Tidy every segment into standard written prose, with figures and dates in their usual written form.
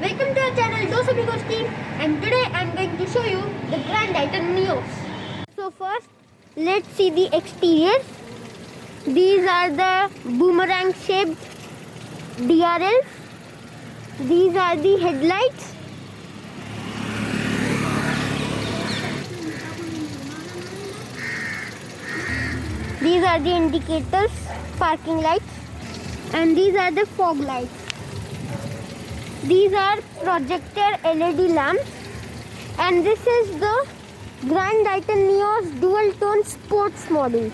Welcome to our channel Dos Amigos team, and today I am going to show you the Grand Titan Neos. So first, let's see the exteriors. These are the boomerang shaped DRLs. These are the headlights. These are the indicators, parking lights, and these are the fog lights. These are projector LED lamps, and this is the Grand Titan Neos dual tone sports model.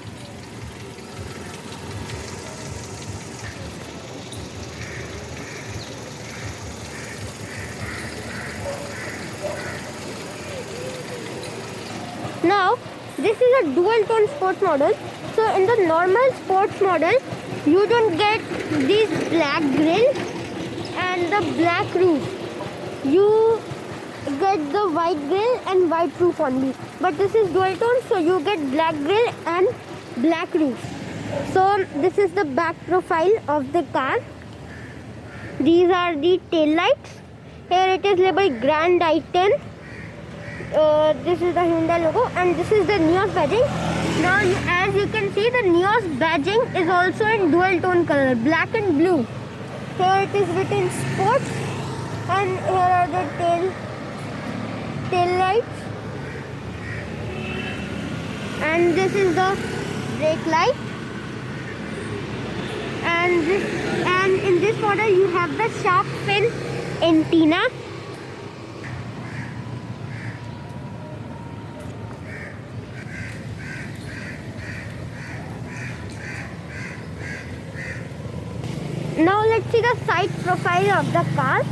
Now this is a dual tone sports model. So in the normal sports model, you don't get this black grille and the black roof. You get the white grille and white roof only. But this is dual tone, so you get black grille and black roof. So this is the back profile of the car. These are the tail lights. Here it is labeled Grand Titan. This is the Hyundai logo, and this is the Neos badging. Now as you can see, the Neos badging is also in dual tone color, black and blue. Here it is written sports, and here are the tail lights, and this is the brake light, and in this model you have the shark fin antenna. Now let's see the side profile of the car.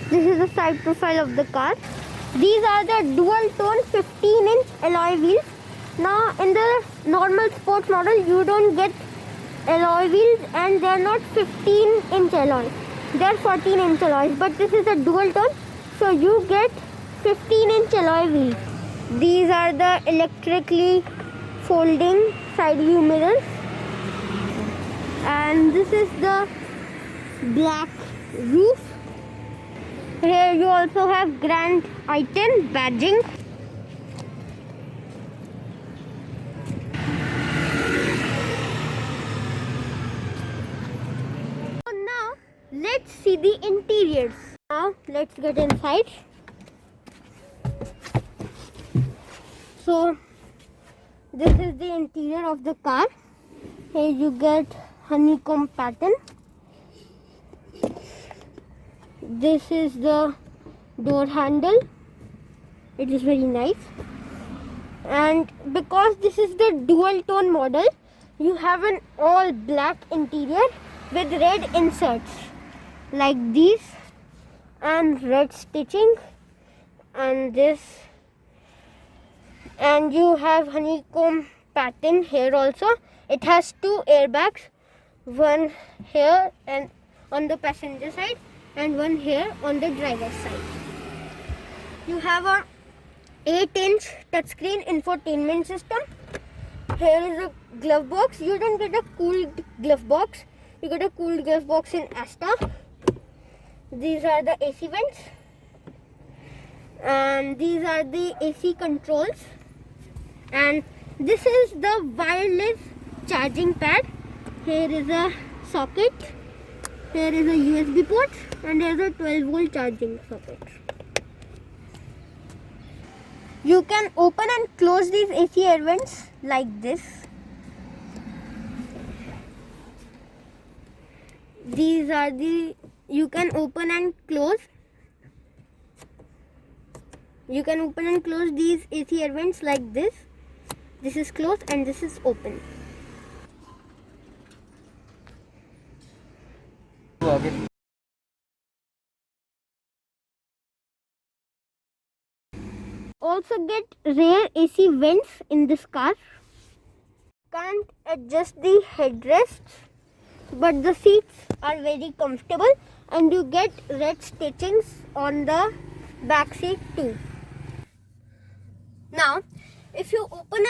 This is the side profile of the car. These are the dual tone 15-inch alloy wheels. Now in the normal sports model, you don't get alloy wheels, and they are not 15-inch alloys. They are 14-inch alloys. But this is a dual tone, so you get 15-inch alloy wheels. These are the electrically folding side view mirrors. And this is the black roof. Here you also have Grand Titan badging. So now let's see the interiors. Now let's get inside. So this is the interior of the car. Here you get honeycomb pattern. This is the door handle. It is very nice. And because this is the dual tone model, you have an all black interior with red inserts like these, and red stitching, and this, and you have honeycomb pattern here also. It has two airbags, one here and on the passenger side, and one here on the driver's side. You have a 8-inch touchscreen infotainment system. Here is a glove box. You don't get a cooled glove box. You get a cooled glove box in Asta. These are the AC vents, and these are the AC controls. And this is the wireless charging pad. Here is a socket, here is a USB port, and there is a 12-volt charging socket. You can open and close these AC air vents like this. These are the, you can open and close. You can open and close these AC air vents like this. This is closed and this is open. Also get rear AC vents in this car. Can't adjust the headrests, but the seats are very comfortable, and you get red stitchings on the back seat too. Now if you open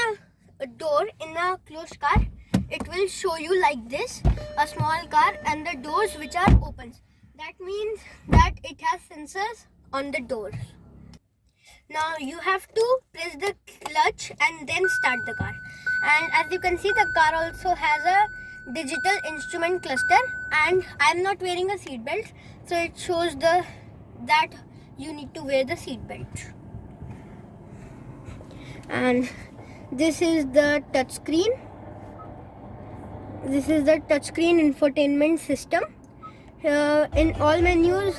a door in a closed car, it will show you like this, a small car and the doors which are open. That means that it has sensors on the doors. Now you have to press the clutch and then start the car. And as you can see, the car also has a digital instrument cluster, and I am not wearing a seat belt, so it shows that you need to wear the seat belt. And this is the touchscreen. This is the touchscreen infotainment system. In all menus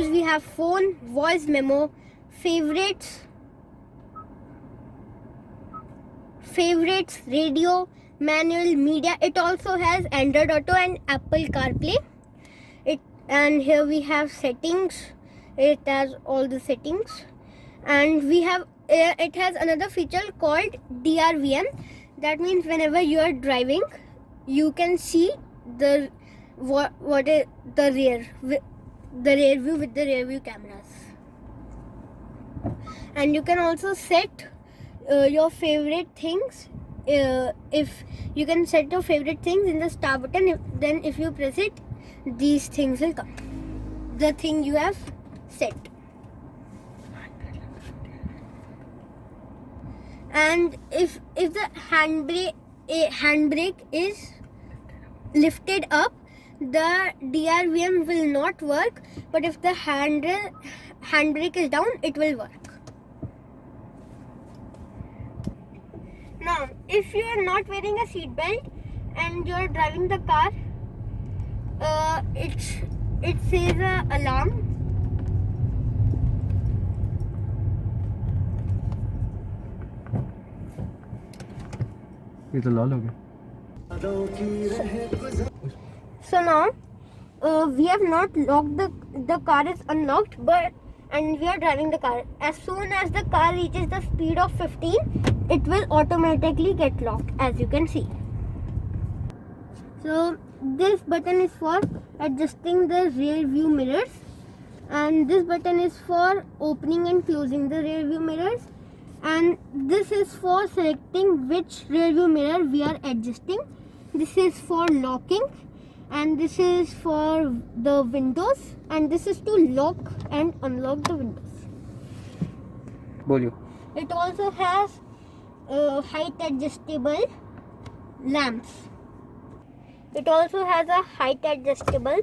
we have phone, voice memo, favorites, radio, manual, media. It also has Android Auto and Apple CarPlay. And here we have settings. It has all the settings, and we have it has another feature called DRVM. That means whenever you are driving, you can see what is the rear view with the rear view cameras. And you can also set your favorite things. If you can set your favorite things in the start button, then if you press it, these things will come, the thing you have set. And if the handbrake is lifted up, the DRVM will not work, but if the handbrake is down, it will work. Now, if you are not wearing a seat belt and you are driving the car, it says alarm. ये तो लाल हो गया. So now we have not locked the car is unlocked, and we are driving the car. As soon as the car reaches the speed of 15, it will automatically get locked, as you can see. So this button is for adjusting the rear view mirrors, and this button is for opening and closing the rear view mirrors, and this is for selecting which rear view mirror we are adjusting. This is for locking, and this is for the windows, and this is to lock and unlock the windows. बोलियो. It also has height adjustable lamps. It also has a height adjustable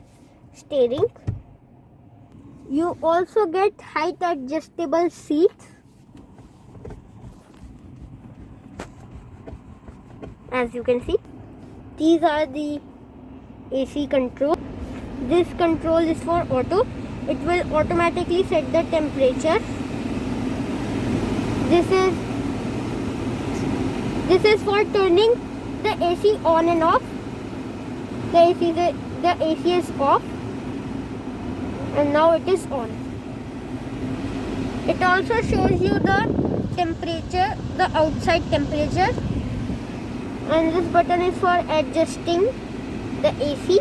steering. You also get height adjustable seats, as you can see. These are the AC control. This control is for auto. It will automatically set the temperature. This is for turning the AC on and off. The AC is off, and now it is on. It also shows you the temperature, the outside temperature. And this button is for adjusting the AC.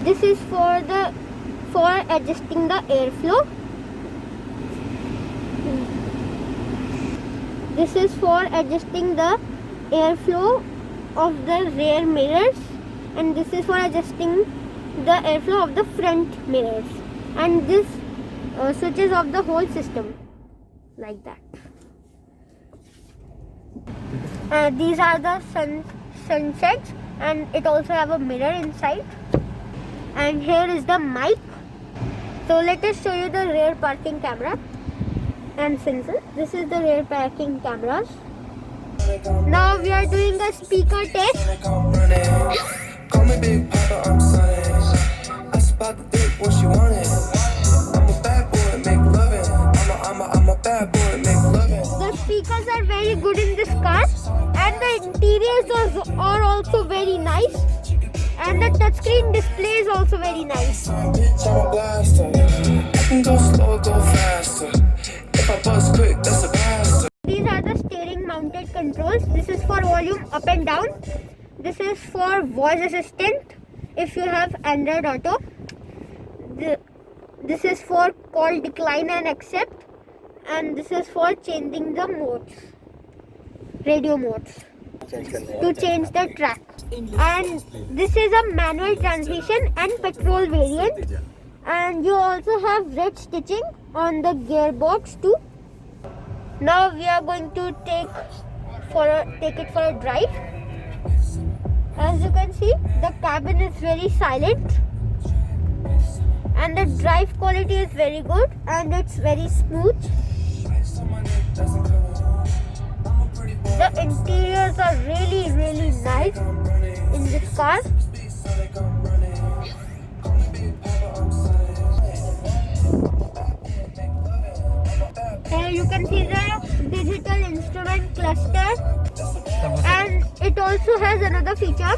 This is for adjusting the airflow. This is for adjusting the airflow of the rear mirrors, and this is for adjusting the airflow of the front mirrors. And this switches off the whole system like that. These are the sunsets, and it also have a mirror inside. And here is the mic. So let us show you the rear parking camera and sensor. This is the rear parking cameras. Now we are doing a speaker test. Call me Big Papa, I'm son. I spot the dick when she want it. I'm a bad boy, make lovin'. I'm a bad boy, make lovin'. The speakers are very good in this car, and the interiors are also very nice, and the touchscreen display is also very nice. Bitch, I'm a blaster. I can go slow, go faster. If I bust quick, that's a bastard. These are the steering mounted controls. This is for volume up and down. This is for voice assistant if you have Android Auto. This is for call decline and accept, and this is for changing the modes, radio modes. to change the track. And this is a manual transmission and petrol variant. And you also have red stitching on the gearbox too. Now we are going to take it for a drive. As you can see, the cabin is very silent and the drive quality is very good and it's very smooth. The interiors are really nice in this car. Here you can see the digital instrument cluster, and it also has another feature.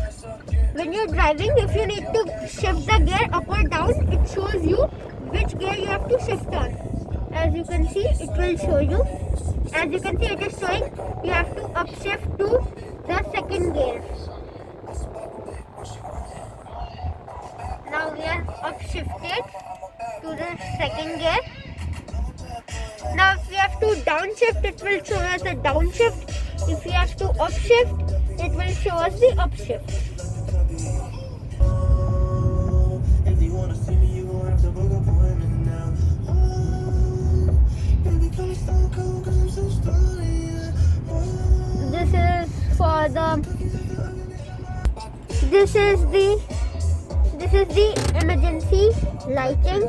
When you're driving, if you need to shift the gear up or down, it shows you which gear you have to shift on. As you can see, it will show you. As you can see, it is showing you have to upshift to the second gear. Now we are upshifted to the second gear. Now if we have to downshift, it will show us a downshift. If we have to upshift, it will show us the upshift. This is the emergency lighting.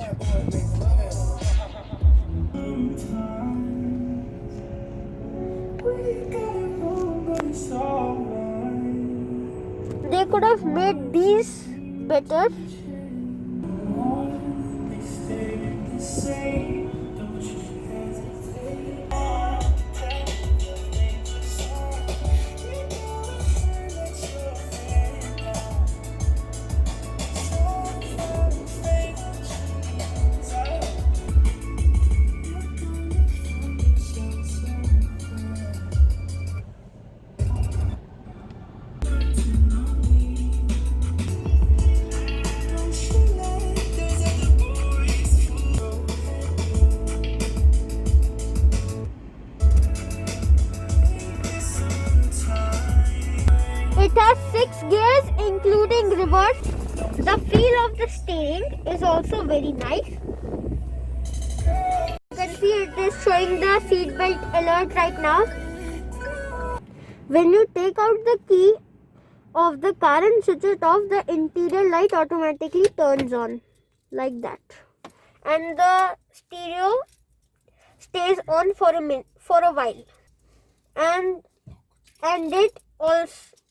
They could have made these better. It has 6 gears including reverse. The feel of the steering is also very nice. You can see it is showing the seatbelt alert right now. When you take out the key of the car and switch it off, the interior light automatically turns on like that. And the stereo stays on for a while.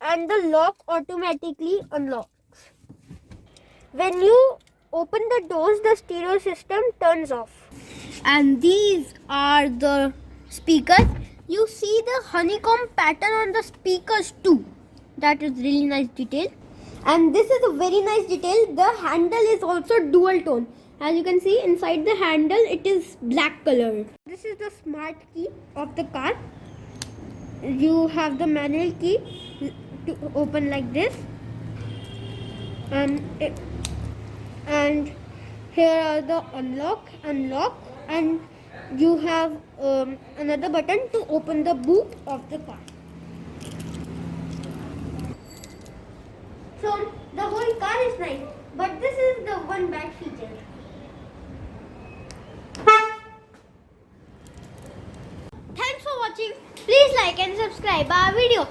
And the lock automatically unlocks. When you open the doors, the stereo system turns off. And these are the speakers. You see the honeycomb pattern on the speakers too. That is really nice detail. And this is a very nice detail. The handle is also dual tone. As you can see inside the handle, it is black colored. This is the smart key of the car. You have the manual key to open like this, and here are the unlock, and you have another button to open the boot of the car. So the whole car is nice, but this is the one bad feature. Thanks for watching. Please like and subscribe our video.